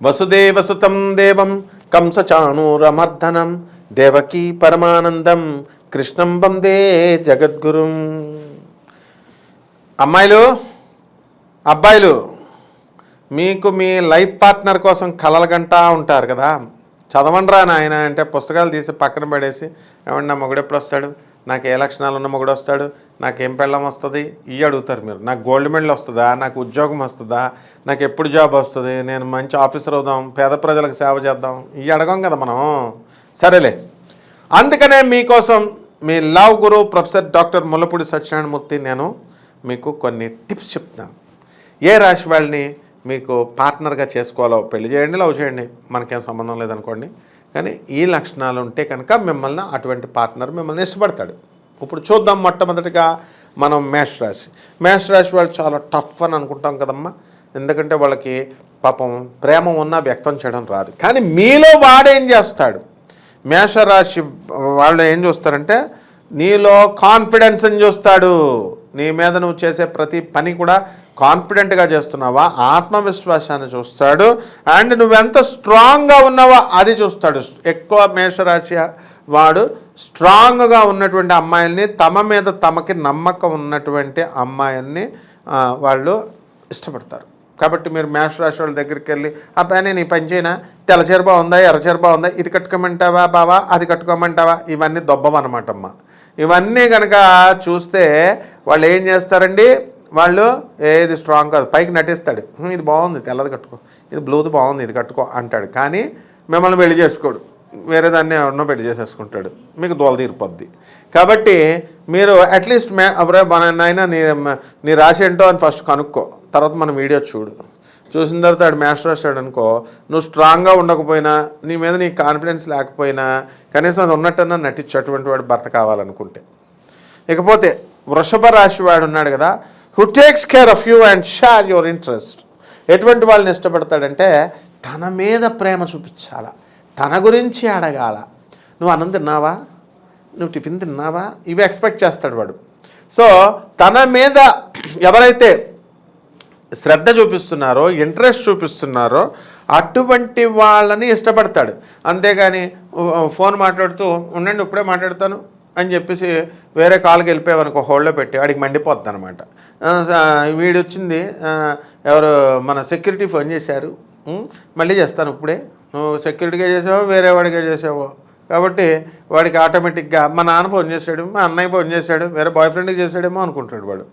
వసుదేవసుతం దేవం కంసచాణూరమర్దనం దేవకీ పరమానందం కృష్ణం వందే జగద్గురుం. అమ్మాయిలు, అబ్బాయిలు, మీకు మీ లైఫ్ పార్ట్నర్ కోసం కలలు గంటా ఉంటారు కదా. చదవండిరా నాయన అంటే పుస్తకాలు తీసి పక్కన పడేసి, ఏమండి నా మొగుడు ఎప్పుడు వస్తాడు, నాకు ఏ లక్షణాలు ఉన్న మొగుడు వస్తాడు, నాకేం పెళ్ళం వస్తుంది ఇవి అడుగుతారు మీరు. నాకు గోల్డ్ మెడల్ వస్తుందా, నాకు ఉద్యోగం వస్తుందా, నాకు ఎప్పుడు జాబ్ వస్తుంది, నేను మంచి ఆఫీసర్ అవుదాం, పేద ప్రజలకు సేవ చేద్దాం, ఇవి అడగం కదా మనం. సరేలే, అందుకనే మీకోసం మీ లవ్ గురు ప్రొఫెసర్ డాక్టర్ ముల్లపూడి సత్యనారాయణమూర్తి నేను మీకు కొన్ని టిప్స్ చెప్తాను. ఏ రాశి వాళ్ళని మీకు పార్ట్నర్గా చేసుకోవాలో పెళ్లి చేయండి, లవ్ చేయండి, మనకేం సంబంధం లేదనుకోండి, కానీ ఈ లక్షణాలు ఉంటే కనుక మిమ్మల్ని అటువంటి పార్ట్నర్ మిమ్మల్ని ఇష్టపడతాడు. ఇప్పుడు చూద్దాం. మొట్టమొదటిగా మనం మేష రాశి. మేష రాశి వాళ్ళు చాలా టఫ్ అని అనుకుంటాం కదమ్మా, ఎందుకంటే వాళ్ళకి పాపం ప్రేమ ఉన్నా వ్యక్తం చేయడం రాదు. కానీ మీలో వాడేం చేస్తాడు, మేషరాశి వాళ్ళు ఏం చూస్తారంటే నీలో కాన్ఫిడెన్స్ని చూస్తాడు. నీ మీద నువ్వు చేసే ప్రతి పని కూడా కాన్ఫిడెంట్గా చేస్తున్నావా, ఆత్మవిశ్వాసాన్ని చూస్తాడు. అండ్ నువ్వెంత స్ట్రాంగ్గా ఉన్నావా అది చూస్తాడు. ఎక్కువ మేషరాశి వాడు స్ట్రాంగ్గా ఉన్నటువంటి అమ్మాయిల్ని, తమ మీద తమకి నమ్మకం ఉన్నటువంటి అమ్మాయిల్ని వాళ్ళు ఇష్టపడతారు. కాబట్టి మీరు మేషరాశి వాళ్ళ దగ్గరికి వెళ్ళి, ఆ పైన నీ పని చేయనా, తెల్లచీర బాగుందా, ఎర్రచీర బాగుందా, ఇది కట్టుకోమంటావా బావా, అది కట్టుకోమంటావా, ఇవన్నీ దొబ్బవన్నమాటమ్మా. ఇవన్నీ కనుక చూస్తే వాళ్ళు ఏం చేస్తారండి, వాళ్ళు ఏది స్ట్రాంగ్ కాదు పైకి నటిస్తాడు, ఇది బాగుంది తెల్లది కట్టుకో, ఇది బ్లూది బాగుంది ఇది కట్టుకో అంటాడు. కానీ మిమ్మల్ని పెళ్లి చేసుకోడు, వేరే దాన్ని ఎవరినో పెళ్లి చేసేసుకుంటాడు, మీకు దోల తీరిపోద్ది. కాబట్టి మీరు అట్లీస్ట్ నాయన నీ రాశి ఏంటో అని ఫస్ట్ కనుక్కో, తర్వాత మనం వీడియో చూసిన తర్వాత ఆడు మేష రాశాడు అనుకో, నువ్వు స్ట్రాంగ్గా ఉండకపోయినా, నీ మీద నీ కాన్ఫిడెన్స్ లేకపోయినా కనీసం అది ఉన్నట్టన్నా నటించు, అటువంటి వాడు భర్త కావాలనుకుంటే. ఇకపోతే వృషభ రాశి వాడు ఉన్నాడు కదా, who takes care of you and share your interest. ఎటువంటి వాళ్ళని ఇష్టపడతాడంటే తన మీద ప్రేమ చూపించాల, తన గురించి అడగాల, నువ్వు అన్నం తిన్నావా, నువ్వు టిఫిన్ తిన్నావా, ఇవి ఎక్స్పెక్ట్ చేస్తాడు వాడు. సో తన మీద ఎవరైతే శ్రద్ధ చూపిస్తున్నారో, ఇంట్రెస్ట్ చూపిస్తున్నారో అటువంటి వాళ్ళని ఇష్టపడతాడు. అంతేగాని ఫోన్ మాట్లాడుతూ ఉండండి ఇప్పుడే మాట్లాడతాను అని చెప్పేసి వేరే కాల్కి వెళ్ళిపోయావనుకో, హోల్డ్లో పెట్టి వాడికి మండిపోద్ది అనమాట. వీడు వచ్చింది, ఎవరు మన సెక్యూరిటీ ఫోన్ చేశారు, మళ్ళీ చేస్తాను ఇప్పుడే, నువ్వు సెక్యూరిటీగా చేసావో వేరే వాడిగా చేసావో, కాబట్టి వాడికి ఆటోమేటిక్గా మా నాన్న ఫోన్ చేశాడు, మా అన్నయ్య ఫోన్ చేశాడు, వేరే బాయ్ ఫ్రెండ్కి చేశాడేమో అనుకుంటాడు వాడు.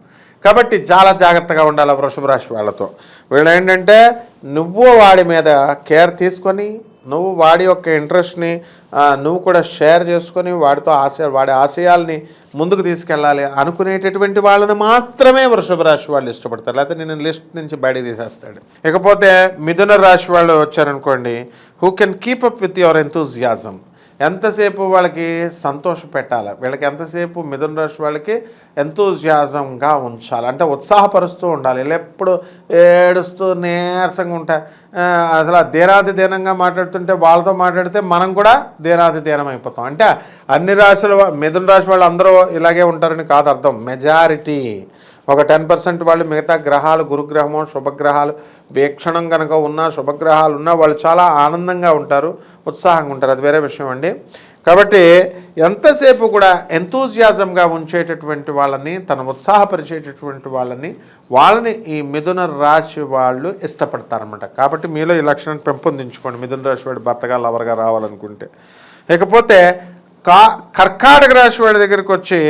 కాబట్టి చాలా జాగ్రత్తగా ఉండాలి వృషభ రాశి వాళ్ళతో. వీళ్ళు ఏంటంటే నువ్వు వాడి మీద కేర్ తీసుకొని, నువ్వు వాడి యొక్క ఇంట్రెస్ట్ని నువ్వు కూడా షేర్ చేసుకొని వాడితో వాడి ఆశయాల్ని ముందుకు తీసుకెళ్ళాలి అనుకునేటటువంటి వాళ్ళని మాత్రమే వృషభ రాశి వాళ్ళు ఇష్టపడతారు, లేకపోతే నేను లిస్ట్ నుంచి బయట తీసేస్తాడు. ఇకపోతే మిథున రాశి వాళ్ళు వచ్చారనుకోండి, who can keep up with your enthusiasm. ఎంతసేపు వాళ్ళకి సంతోష పెట్టాలి, వీళ్ళకి ఎంతసేపు మిథున రాశి వాళ్ళకి ఎంతూజియాజంగా ఉంచాలి, అంటే ఉత్సాహపరుస్తూ ఉండాలి. ఇలా ఎప్పుడు ఏడుస్తూ నీరసంగా ఉంటాయి, అసలు దీనాతి దీనంగా మాట్లాడుతుంటే వాళ్ళతో మాట్లాడితే మనం కూడా దీనాతి దీనం అయిపోతాం. అంటే అన్ని రాశుల మిథున రాశి వాళ్ళు అందరూ ఇలాగే ఉంటారని కాదు అర్థం. మెజారిటీ ఒక 10% వాళ్ళు, మిగతా గ్రహాలు, గురుగ్రహము, శుభగ్రహాలు వీక్షణం కనుక ఉన్న శుభగ్రహాలు ఉన్నా వాళ్ళు చాలా ఆనందంగా ఉంటారు, ఉత్సాహంగా ఉంటారు, అది వేరే విషయం అండి. కాబట్టి ఎంతసేపు కూడా ఎంతూజియాజంగా ఉంచేటటువంటి వాళ్ళని, తను ఉత్సాహపరిచేటటువంటి వాళ్ళని ఈ మిథున రాశి వాళ్ళు ఇష్టపడతారనమాట. కాబట్టి మీలో ఈ లక్షణాన్ని పెంపొందించుకోండి మిథున రాశి వాడు భర్తగా లవర్గా రావాలనుకుంటే. ఇకపోతే కర్కాటక రాశి వాడి దగ్గరికి వచ్చి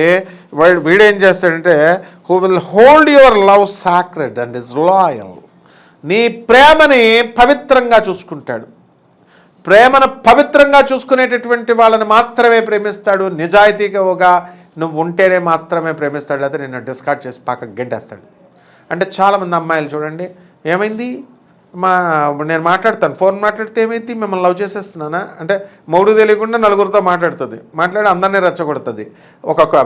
వీడేం చేస్తాడంటే, who will hold your love sacred and is loyal. నీ ప్రేమని పవిత్రంగా చూసుకుంటాడు, ప్రేమను పవిత్రంగా చూసుకునేటటువంటి వాళ్ళని మాత్రమే ప్రేమిస్తాడు. నిజాయితీగా నువ్వు ఉంటేనే మాత్రమే ప్రేమిస్తాడు, లేకపోతే నిన్ను డిస్కార్డ్ చేసి పక్కకు గెంటేస్తాడు. అంటే చాలామంది అమ్మాయిలు చూడండి, ఏమైంది నేను మాట్లాడతాను, ఫోన్ మాట్లాడితే ఏమైంది, మిమ్మల్ని లవ్ చేసేస్తున్నానా అంటే మౌడు తెలియకుండా నలుగురితో మాట్లాడి అందరినీ రెచ్చగొడుతుంది. ఒక్కొక్క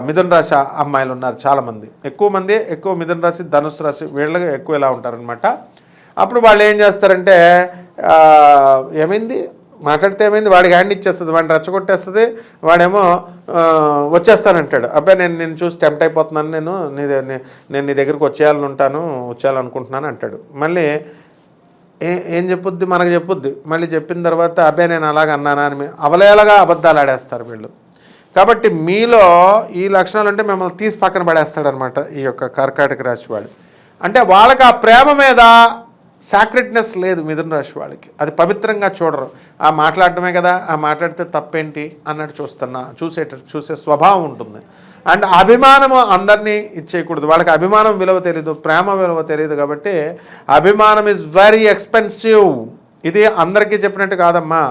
మిథున రాశి అమ్మాయిలు ఉన్నారు చాలామంది, ఎక్కువ మిథున రాశి, ధనుసు రాశి వీళ్ళకి ఎక్కువ ఇలా ఉంటారనమాట. అప్పుడు వాళ్ళు ఏం చేస్తారంటే, ఏమైంది మాట్లాడితే ఏమైంది, వాడికి హ్యాండ్ ఇచ్చేస్తుంది, వాడిని రెచ్చగొట్టేస్తుంది, వాడేమో వచ్చేస్తానంటాడు. అబ్బాయి నేను చూసి టెంప్ట్ అయిపోతున్నాను, నేను నీ దగ్గరికి వచ్చేయాలనుకుంటున్నాను అంటాడు. మళ్ళీ ఏం చెప్పుద్ది, మనకు చెప్పుద్ది. మళ్ళీ చెప్పిన తర్వాత అబ్బే నేను అలాగ అన్నానా అని అవలేలాగా అబద్ధాలు ఆడేస్తారు వీళ్ళు. కాబట్టి మీలో ఈ లక్షణాలు అంటే మిమ్మల్ని తీసి పక్కన పడేస్తాడనమాట ఈ యొక్క కర్కాటక రాశి వాడు. అంటే వాళ్ళకి ఆ ప్రేమ మీద సాక్రెట్నెస్ లేదు మిథున రాశి వాళ్ళకి. అది పవిత్రంగా చూడరు. ఆ మాట్లాడటమే కదా, ఆ మాట్లాడితే తప్పేంటి అన్నట్టు చూసే స్వభావం ఉంటుంది. అండ్ అభిమానము అందరినీ ఇచ్చేయకూడదు. వాళ్ళకి అభిమానం విలువ తెలియదు, ప్రేమ విలువ తెలియదు. కాబట్టి అభిమానం ఈజ్ వెరీ ఎక్స్పెన్సివ్. ఇది అందరికీ చెప్పినట్టు కాదమ్మా.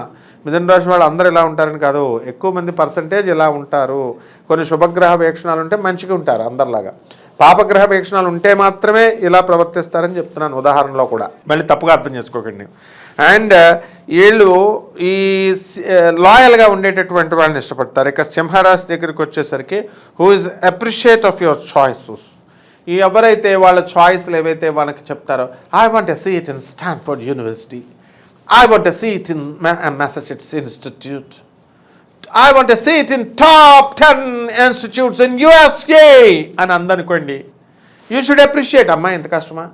మిథున రాశి వాళ్ళు అందరూ ఇలా ఉంటారని కాదు, ఎక్కువ మంది పర్సంటేజ్ ఇలా ఉంటారు. కొన్ని శుభగ్రహ వీక్షణాలు ఉంటే మంచిగా ఉంటారు అందరిలాగా. పాపగ్రహ వీక్షణాలు ఉంటే మాత్రమే ఇలా ప్రవర్తిస్తారని చెప్తున్నాను ఉదాహరణలో కూడా, మళ్ళీ తప్పుగా అర్థం చేసుకోకండి. అండ్ వీళ్ళు ఈ లాయల్గా ఉండేటటువంటి వాళ్ళని ఇష్టపడతారు. ఇక సింహరాశి దగ్గరికి వచ్చేసరికి who is appreciate of your choices. ఈ ఎవరైతే వాళ్ళ చాయిస్లు ఏవైతే వాళ్ళకి చెప్తారో, I want a seat in Stanford university, I want a seat in Massachusetts Institute, I want a seat in top 10 institutes in USA అని అందనుకోండి. You should appreciate. అమ్మా ఎంత కష్టమా.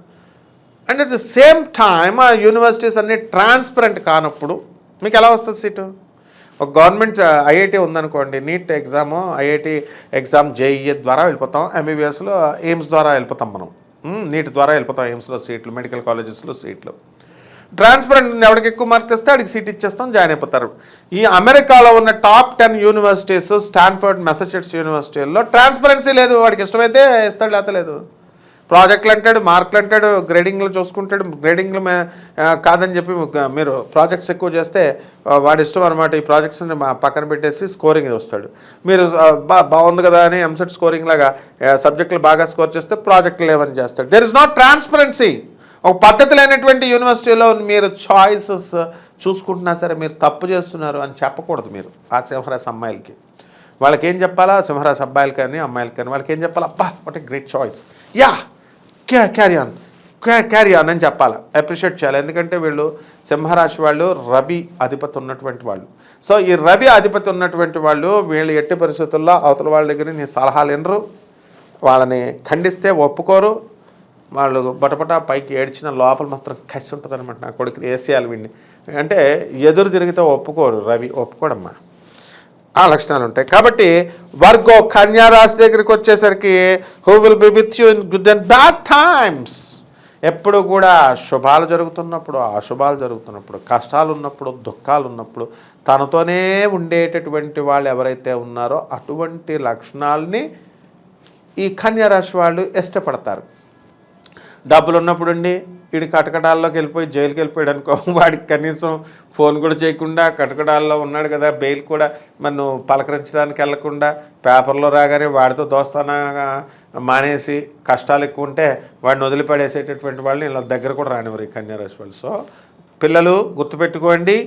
And at the same time ఆ universities అన్నీ transparent కానప్పుడు మీకు ఎలా వస్తుంది సీటు? ఒక గవర్నమెంట్ ఐఐటి ఉందనుకోండి, NEET exam, IIT exam JEE ద్వారా వెళ్ళిపోతాం, ఎంబీబీఎస్లో ఎయిమ్స్ ద్వారా వెళ్ళిపోతాం మనం, నీట్ ద్వారా వెళ్ళిపోతాం ఎయిమ్స్లో సీట్లు, మెడికల్ కాలేజెస్లో సీట్లు. ట్రాన్స్పరెంట్ ఎవరికి ఎక్కువ మార్క్స్ ఇస్తే అడిగి సీట్ ఇచ్చేస్తాం, జాయిన్ అయిపోతారు. ఈ అమెరికాలో ఉన్న టాప్ 10 యూనివర్సిటీస్, స్టాన్ఫోర్డ్, మెసచ్యూసెట్స్ యూనివర్సిటీల్లో ట్రాన్స్పరెన్సీ లేదు. వాడికి ఇష్టమైతే ఇస్తాడు, లేకపోతే లేదు. ప్రాజెక్టులు అంటాడు, మార్కులు అంటాడు, గ్రేడింగ్లు చూసుకుంటాడు. గ్రేడింగ్లు కాదని చెప్పి మీరు ప్రాజెక్ట్స్ ఎక్కువ చేస్తే వాడి ఇష్టం అనమాట. ఈ ప్రాజెక్ట్స్ని పక్కన పెట్టేసి స్కోరింగ్ వస్తాడు. మీరు బాగుంది కదా అని ఎంసెట్ స్కోరింగ్ లాగా సబ్జెక్టులు బాగా స్కోర్ చేస్తే ప్రాజెక్టులు లేవని చేస్తాడు. There is not transparency. ఒక పద్ధతి లేనటువంటి యూనివర్సిటీలో మీరు చాయిసెస్ చూసుకుంటున్నా సరే మీరు తప్పు చేస్తున్నారు అని చెప్పకూడదు. మీరు ఆ సింహరాశి అమ్మాయిలకి వాళ్ళకి ఏం చెప్పాలా, సింహరాశి అబ్బాయిలు కానీ అమ్మాయిలకి కానీ వాళ్ళకి ఏం చెప్పాలా, అబ్బా what a great choice, yeah carry on అని చెప్పాలా, అప్రిషియేట్ చేయాలి. ఎందుకంటే వీళ్ళు సింహరాశి వాళ్ళు రవి అధిపతి ఉన్నటువంటి వాళ్ళు. సో ఈ రవి అధిపతి ఉన్నటువంటి వాళ్ళు వీళ్ళు ఎట్టి పరిస్థితుల్లో అవతల వాళ్ళ దగ్గర నీ సలహాలు వినరు, వాళ్ళని ఖండిస్తే ఒప్పుకోరు. వాళ్ళు బటపట పైకి ఏడ్చిన లోపల మాత్రం కసి ఉంటుంది అనమాట. నా కొడుకుని వేసేయాలి వీడిని అంటే ఎదురు తిరిగితే ఒప్పుకోరు, రవి ఒప్పుకోడమ్మా. ఆ లక్షణాలు ఉంటాయి. కాబట్టి వర్గో కన్యా రాశి దగ్గరికి వచ్చేసరికి who will be with you in good and bad times. ఎప్పుడు కూడా శుభాలు జరుగుతున్నప్పుడు, అశుభాలు జరుగుతున్నప్పుడు, కష్టాలు ఉన్నప్పుడు, దుఃఖాలు ఉన్నప్పుడు తనతోనే ఉండేటటువంటి వాళ్ళు ఎవరైతే ఉన్నారో అటువంటి లక్షణాలని ఈ కన్యా రాశి వాళ్ళు ఇష్టపడతారు. డబ్బులు ఉన్నప్పుడు అండి వీడి కటకటాల్లోకి వెళ్ళిపోయి జైలుకి వెళ్ళిపోయాడు అనుకో, వాడికి కనీసం ఫోన్ కూడా చేయకుండా కటకటాల్లో ఉన్నాడు కదా, బెయిల్ కూడా మనం పలకరించడానికి వెళ్ళకుండా పేపర్లో రాగానే వాడితో దోస్తానా మానేసి కష్టాలు ఎక్కువ ఉంటే వాడిని వదిలిపడేసేటటువంటి వాళ్ళని ఇలా దగ్గర కూడా రానివ్వరు ఈ కన్యారాశి వాళ్ళు. సో పిల్లలు గుర్తుపెట్టుకోండి,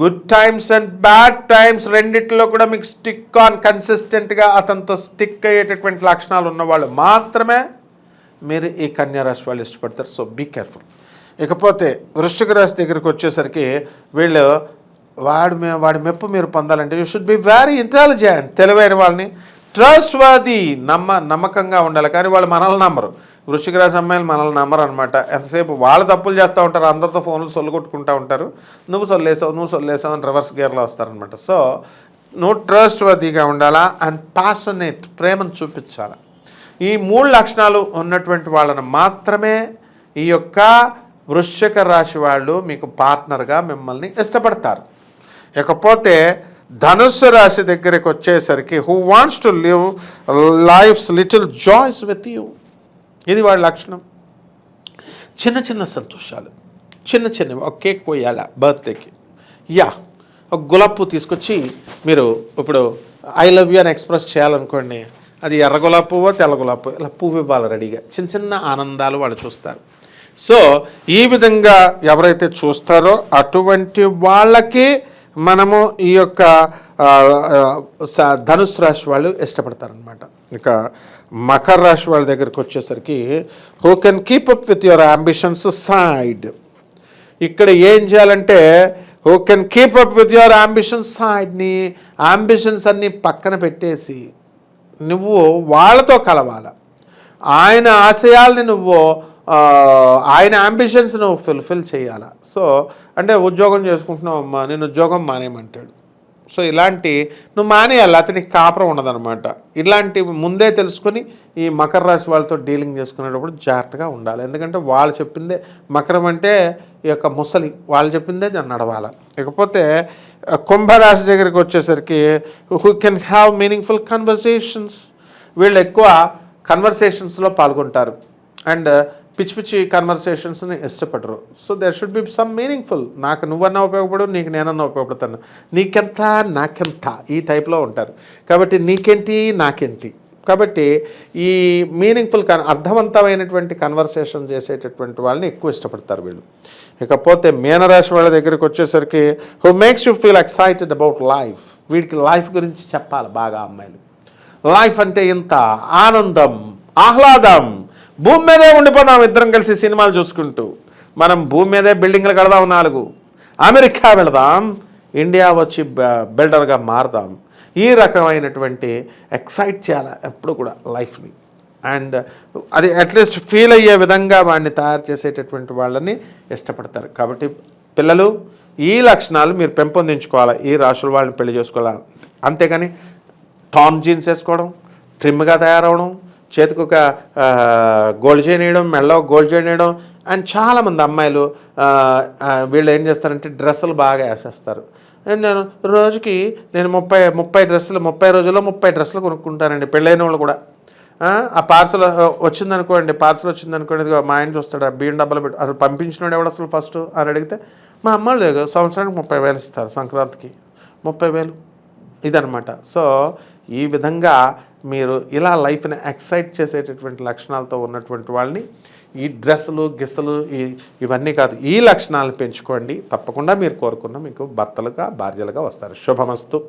good times and bad times రెండిట్లో కూడా మీకు స్టిక్ ఆన్ కన్సిస్టెంట్గా అతనితో స్టిక్ అయ్యేటటువంటి లక్షణాలు ఉన్నవాళ్ళు మాత్రమే మీరు ఈ కన్యారాశి వాళ్ళు ఇష్టపడతారు. So be careful. ఇకపోతే వృశ్చిక రాశి దగ్గరికి వచ్చేసరికి వీళ్ళు వాడి మెప్పు మీరు పొందాలంటే you should be very intelligent. తెలివైన వాళ్ళని, ట్రస్ట్ వర్ది, నమ్మకంగా ఉండాలి. కానీ వాళ్ళు మనల్ని నమ్మరు. వృశ్చిక రాశి అమ్మాయిలు మనల్ని నమ్మరు అనమాట. ఎంతసేపు వాళ్ళు తప్పులు చేస్తూ ఉంటారు, అందరితో ఫోన్లు సొల్లు కొట్టుకుంటూ ఉంటారు. నువ్వు సొల్లేసావు అని రివర్స్ గేర్లో వస్తారనమాట. సో నువ్వు ట్రస్ట్ వర్దిగా ఉండాలా అండ్ ప్యాషనేట్, ప్రేమను చూపించాలా. ఈ 3 లక్షణాలు ఉన్నటువంటి వాళ్ళని మాత్రమే ఈ యొక్క వృశ్చిక రాశి వాళ్ళు మీకు పార్ట్నర్గా మిమ్మల్ని ఇష్టపడతారు. ఇకపోతే ధనుస్సు రాశి దగ్గరికి వచ్చేసరికి who wants to live life's little joys with you. ఇది వాళ్ళ లక్షణం. చిన్న చిన్న సంతోషాలు, చిన్నవి. ఒక కేక్ కొయ్యాలా బర్త్డేకి, ఒక గులాబ్ పువ్వు తీసుకొచ్చి మీరు ఇప్పుడు ఐ లవ్ యూ అని ఎక్స్ప్రెస్ చేయాలనుకోండి, అది ఎర్ర గులాబీ పువ్వు తెల్ల గులాబీ పువ్వు, ఇలా పువ్వు ఇవ్వాలి రెడీగా. చిన్న ఆనందాలు వాళ్ళు చూస్తారు. సో ఈ విధంగా ఎవరైతే చూస్తారో అటువంటి వాళ్ళకి మనము ఈ యొక్క ధనుసు రాశి వాళ్ళు ఇష్టపడతారనమాట. ఇక మకర రాశి వాళ్ళ దగ్గరికి వచ్చేసరికి who can keep up with your ambitions side. ఇక్కడ ఏం చేయాలంటే who can keep up with your ambitions side. నీ అంబిషన్స్ అన్నీ పక్కన పెట్టేసి నువ్వు వాళ్ళతో కలవాలి. ఆయన ఆశయాల్ని నువ్వు ఆయన అంబిషన్స్ నువ్వు ఫుల్ఫిల్ చేయాలా. సో అంటే ఉద్యోగం చేసుకుంటున్నావు అమ్మా, నేను ఉద్యోగం మానేయమంటాడు. సో ఇలాంటి నువ్వు మానేయాలి, అతనికి కాపురం ఉండదన్నమాట. ఇలాంటివి ముందే తెలుసుకొని ఈ మకర రాశి వాళ్ళతో డీలింగ్ చేసుకునేటప్పుడు జాగ్రత్తగా ఉండాలి. ఎందుకంటే వాళ్ళు చెప్పిందే, మకరం అంటే ఈ యొక్క ముసలి, వాళ్ళు చెప్పిందే నడవాలి. ఇకపోతే కుంభరాశి దగ్గరికి వచ్చేసరికి who can have meaningful conversations. వీళ్ళు ఎక్కువ కన్వర్సేషన్స్లో పాల్గొంటారు అండ్ పిచ్చి పిచ్చి కన్వర్సేషన్స్ని ఇష్టపడరు. So there should be some meaningful. నాకు నువ్వన్నా ఉపయోగపడు, నీకు నేనన్నా ఉపయోగపడతాను, నీకెంత నాకెంత, ఈ టైప్లో ఉంటారు. కాబట్టి నీకేంటి నాకేంటి. కాబట్టి ఈ మీనింగ్ఫుల్ అర్థవంతమైనటువంటి కన్వర్సేషన్ చేసేటటువంటి వాళ్ళని ఎక్కువ ఇష్టపడతారు వీళ్ళు. ఇకపోతే మీనరాశి వాళ్ళ దగ్గరికి వచ్చేసరికి who makes you feel excited about life. వీడికి లైఫ్ గురించి చెప్పాలి బాగా అమ్మాయిలు. లైఫ్ అంటే ఇంత ఆనందం, ఆహ్లాదం, భూమి మీదే ఉండిపోదాం ఇద్దరం కలిసి సినిమాలు చూసుకుంటూ. మనం భూమి మీదే బిల్డింగ్లు కడదాం 4, అమెరికా వెళదాం, ఇండియా వచ్చి బిల్డర్గా మారదాం. ఈ రకమైనటువంటి ఎక్సైట్ చేయాలి ఎప్పుడు కూడా లైఫ్ని. అండ్ అది అట్లీస్ట్ ఫీల్ అయ్యే విధంగా వాడిని తయారు చేసేటటువంటి వాళ్ళని ఇష్టపడతారు. కాబట్టి పిల్లలు ఈ లక్షణాలు మీరు పెంపొందించుకోవాలి, ఈ రాశుల వాళ్ళని పెళ్లి చేసుకోవాలి. అంతేగాని టాన్ జీన్స్ వేసుకోవడం, ట్రిమ్గా తయారవడం, చేతికి ఒక గోల్డ్ చైన్ వేయడం, మెడలో గోల్డ్ చైన్ వేయడం. అండ్ చాలామంది అమ్మాయిలు వీళ్ళు ఏం చేస్తారంటే డ్రెస్సులు బాగా వేసేస్తారు. నేను రోజుకి నేను 30 డ్రెస్సులు, 30 రోజుల్లో 30 డ్రెస్సులు కొనుక్కుంటానండి. పెళ్ళైన వాళ్ళు కూడా ఆ పార్సల్ వచ్చిందనుకోండి, ఇదిగో మా ఆయన చూస్తాడు, బియ్యం డబ్బాలు పెట్టి అసలు పంపించినాడు ఎవడు అసలు ఫస్ట్ అని అడిగితే మా అమ్మ లేదు, సంవత్సరానికి 30,000 ఇస్తారు, సంక్రాంతికి 30,000 ఇదనమాట. సో ఈ విధంగా మీరు ఇలా లైఫ్ని ఎక్సైట్ చేసేటటువంటి లక్షణాలతో ఉన్నటువంటి వాళ్ళని, ఈ డ్రెస్సులు గిస్సులు ఇవన్నీ కాదు, ఈ లక్షణాలను పెంచుకోండి. తప్పకుండా మీరు కోరుకున్న మీకు భర్తలుగా భార్యలుగా వస్తారు. శుభమస్తు.